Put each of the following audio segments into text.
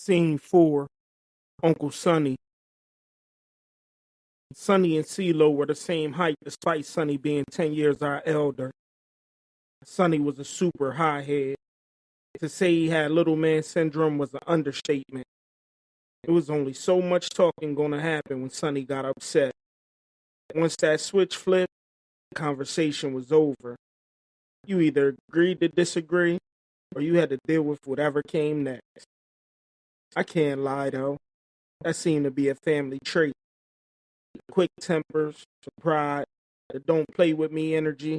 Scene 4, Uncle Sonny. Sonny and CeeLo were the same height despite Sonny being 10 years our elder. Sonny was a super high head. To say he had little man syndrome was an understatement. It was only so much talking going to happen when Sonny got upset. Once that switch flipped, the conversation was over. You either agreed to disagree or you had to deal with whatever came next. I can't lie though. That seemed to be a family trait. Quick tempers, the pride, the don't play with me energy.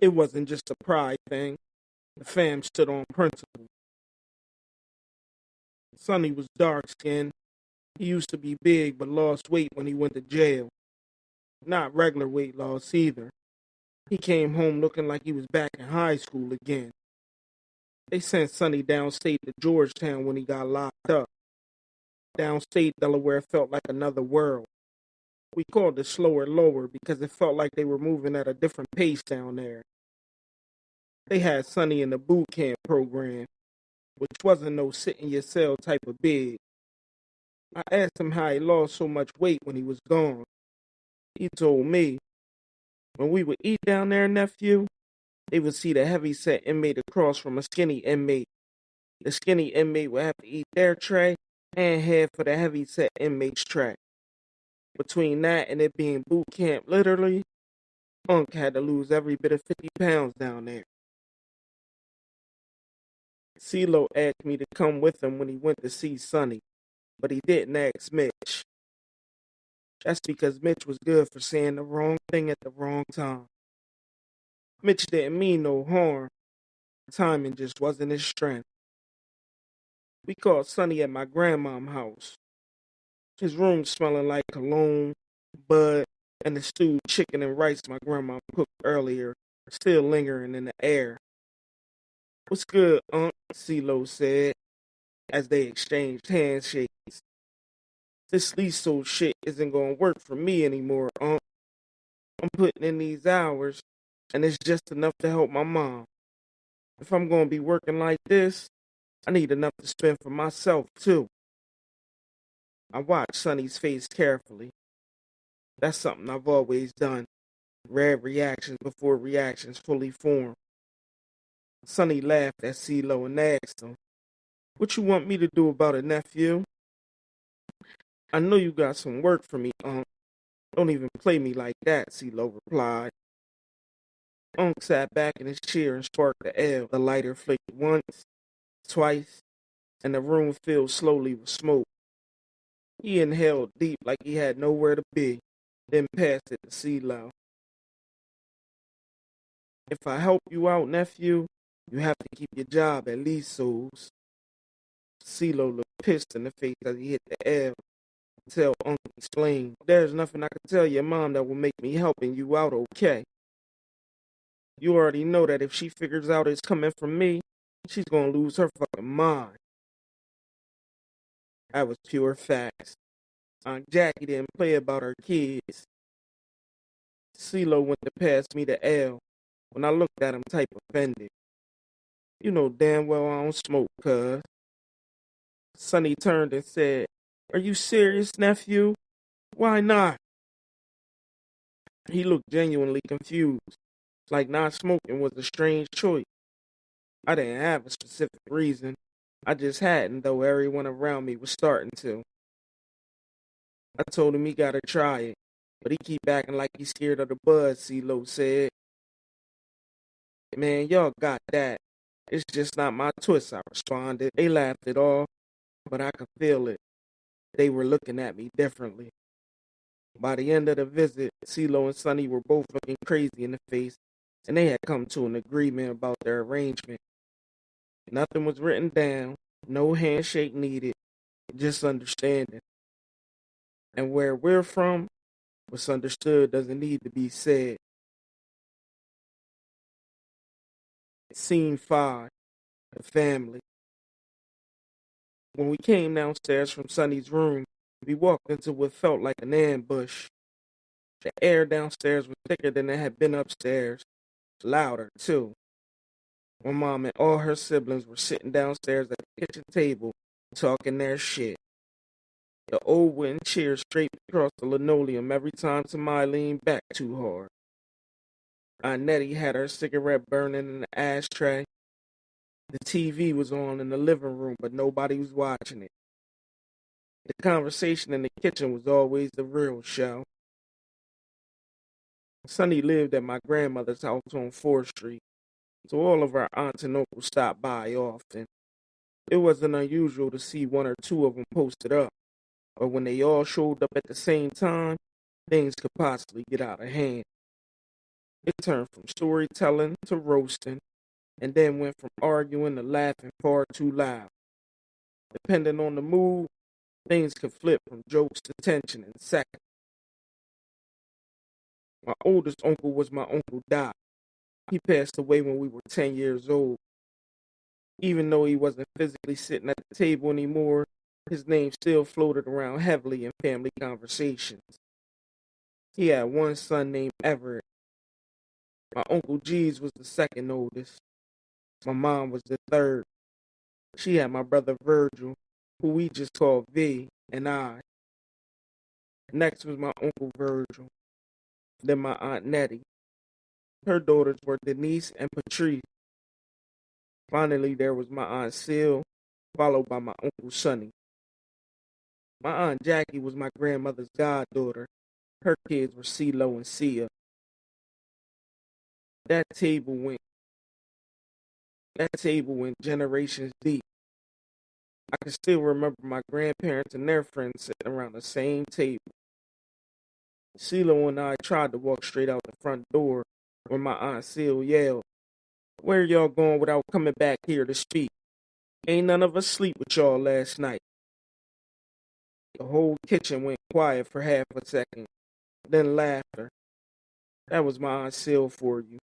It wasn't just a pride thing. The fam stood on principle. Sonny was dark skinned. He used to be big but lost weight when he went to jail. Not regular weight loss either. He came home looking like he was back in high school again. They sent Sonny downstate to Georgetown when he got locked up. Downstate Delaware felt like another world. We called it slower lower because it felt like they were moving at a different pace down there. They had Sonny in the boot camp program, which wasn't no sit in your cell type of big. I asked him how he lost so much weight when he was gone. He told me, when we would eat down there, nephew, they would see the heavy-set inmate across from a skinny inmate. The skinny inmate would have to eat their tray and head for the heavy-set inmate's tray. Between that and it being boot camp, literally, Unc had to lose every bit of 50 pounds down there. CeeLo asked me to come with him when he went to see Sonny, but he didn't ask Mitch. That's because Mitch was good for saying the wrong thing at the wrong time. Mitch didn't mean no harm. Timing just wasn't his strength. We called Sonny at my grandmom's house. His room smelling like cologne, bud, and the stewed chicken and rice my grandma cooked earlier, still lingering in the air. "What's good, Unc?" CeeLo said, as they exchanged handshakes. "This leasehold shit isn't gonna work for me anymore, Unc. I'm putting in these hours, and it's just enough to help my mom. If I'm gonna be working like this, I need enough to spend for myself, too." I watched Sonny's face carefully. That's something I've always done. Read reactions before reactions fully form. Sonny laughed at CeeLo and asked him, "What you want me to do about it, nephew?" "I know you got some work for me, Unc. Don't even play me like that," CeeLo replied. Unc sat back in his chair and sparked the L. The lighter flicked once, twice, and the room filled slowly with smoke. He inhaled deep like he had nowhere to be, then passed it to CeeLo. "If I help you out, nephew, you have to keep your job at least, Souls." CeeLo looked pissed in the face as he hit the L. Until Unc explained, "There's nothing I can tell your mom that will make me helping you out okay. You already know that if she figures out it's coming from me, she's gonna lose her fucking mind." That was pure facts. Aunt Jackie didn't play about her kids. CeeLo went to pass me the L when I looked at him type offended. "You know damn well I don't smoke, cuz." Sonny turned and said, "Are you serious, nephew? Why not?" He looked genuinely confused, like not smoking was a strange choice. I didn't have a specific reason. I just hadn't, though everyone around me was starting to. I told him he gotta try it, but he keep acting like he's scared of the buzz, CeeLo said. "Man, y'all got that. It's just not my twist," I responded. They laughed it off, but I could feel it. They were looking at me differently. By the end of the visit, CeeLo and Sonny were both looking crazy in the face, and they had come to an agreement about their arrangement. Nothing was written down, no handshake needed, just understanding. And where we're from, what's understood doesn't need to be said. Scene 5, the family. When we came downstairs from Sonny's room, we walked into what felt like an ambush. The air downstairs was thicker than it had been upstairs, louder too. My mom and all her siblings were sitting downstairs at the kitchen table talking their shit. The old wooden chair scraped across the linoleum every time somebody leaned back too hard. Aunt Nettie had her cigarette burning in the ashtray. The TV was on in the living room, but nobody was watching it. The conversation in the kitchen was always the real show. Sonny lived at my grandmother's house on 4th Street, so all of our aunts and uncles stopped by often. It wasn't unusual to see one or two of them posted up, but when they all showed up at the same time, things could possibly get out of hand. It turned from storytelling to roasting, and then went from arguing to laughing far too loud. Depending on the mood, things could flip from jokes to tension in seconds. My oldest uncle was my Uncle Doc. He passed away when we were 10 years old. Even though he wasn't physically sitting at the table anymore, his name still floated around heavily in family conversations. He had one son named Everett. My Uncle G's was the second oldest. My mom was the third. She had my brother Virgil, who we just called V, and I. Next was my Uncle Virgil, then my Aunt Nettie. Her daughters were Denise and Patrice. Finally, there was my Aunt Sil, followed by my Uncle Sonny. My Aunt Jackie was my grandmother's goddaughter. Her kids were CeeLo and Sia. That table went generations deep. I can still remember my grandparents and their friends sitting around the same table. CeeLo and I tried to walk straight out the front door when my Aunt Sil yelled, "Where y'all going without coming back here to speak? Ain't none of us sleep with y'all last night." The whole kitchen went quiet for half a second, then laughter. That was my Aunt Sil for you.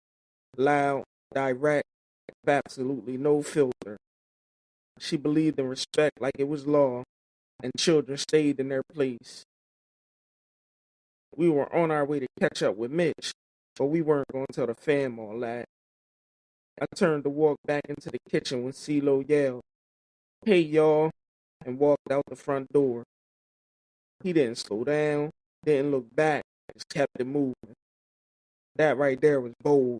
Loud, direct, with absolutely no filter. She believed in respect like it was law, and children stayed in their place. We were on our way to catch up with Mitch, but we weren't going to tell the fam all that. I turned to walk back into the kitchen when CeeLo yelled, "Hey, y'all," and walked out the front door. He didn't slow down, didn't look back, just kept it moving. That right there was bold.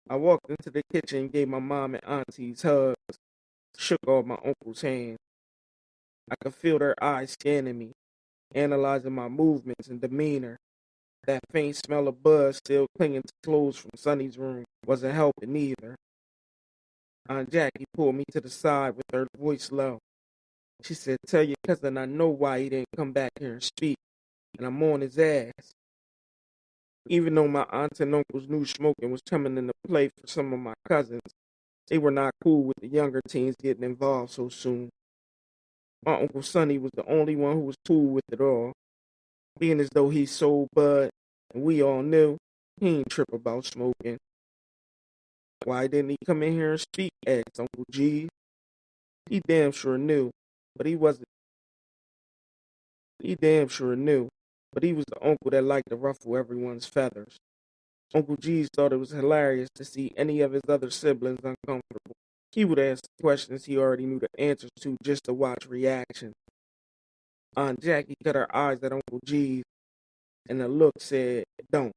I walked into the kitchen and gave my mom and aunties hugs, shook all my uncle's hands. I could feel their eyes scanning me, analyzing my movements and demeanor. That faint smell of buzz still clinging to clothes from Sonny's room wasn't helping either. Aunt Jackie pulled me to the side with her voice low. She said, "Tell your cousin I know why he didn't come back here and speak, and I'm on his ass." Even though my aunts and uncles knew smoking was coming into play for some of my cousins, they were not cool with the younger teens getting involved so soon. My Uncle Sonny was the only one who was cool with it all, being as though he sold bud, and we all knew he ain't trip about smoking. Why didn't he come in here and speak? Asked Uncle G. He damn sure knew, but he wasn't. He damn sure knew, but he was the uncle that liked to ruffle everyone's feathers. Uncle G's thought it was hilarious to see any of his other siblings uncomfortable. He would ask questions he already knew the answers to just to watch reaction. Aunt Jackie cut her eyes at Uncle G's, and the look said, "Don't."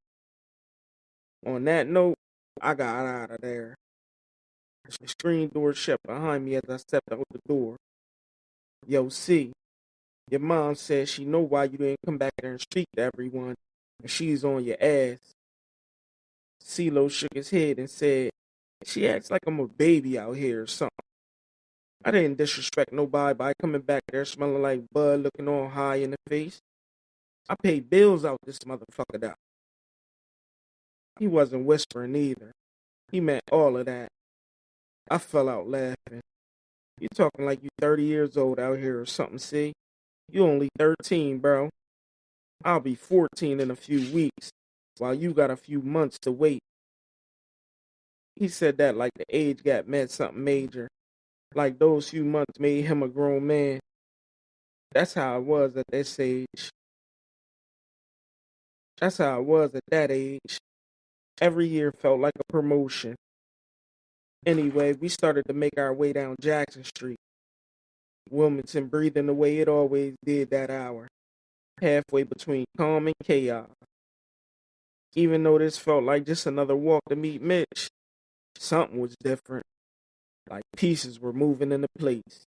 On that note, I got out of there. The screen door shut behind me as I stepped out the door. "Yo, see, your mom said she know why you didn't come back there and speak to everyone, and she's on your ass." CeeLo shook his head and said, "She acts like I'm a baby out here or something. I didn't disrespect nobody by coming back there smelling like bud, looking all high in the face. I paid bills out this motherfucker out." He wasn't whispering either. He meant all of that. I fell out laughing. "You talking like you 30 years old out here or something, see? You only 13, bro. I'll be 14 in a few weeks, while you got a few months to wait." He said that like the age gap meant something major, like those few months made him a grown man. That's how I was at this age. That's how I was at that age. Every year felt like a promotion. Anyway, we started to make our way down Jackson Street, Wilmington breathing the way it always did that hour, halfway between calm and chaos. Even though this felt like just another walk to meet Mitch, something was different, like pieces were moving into place.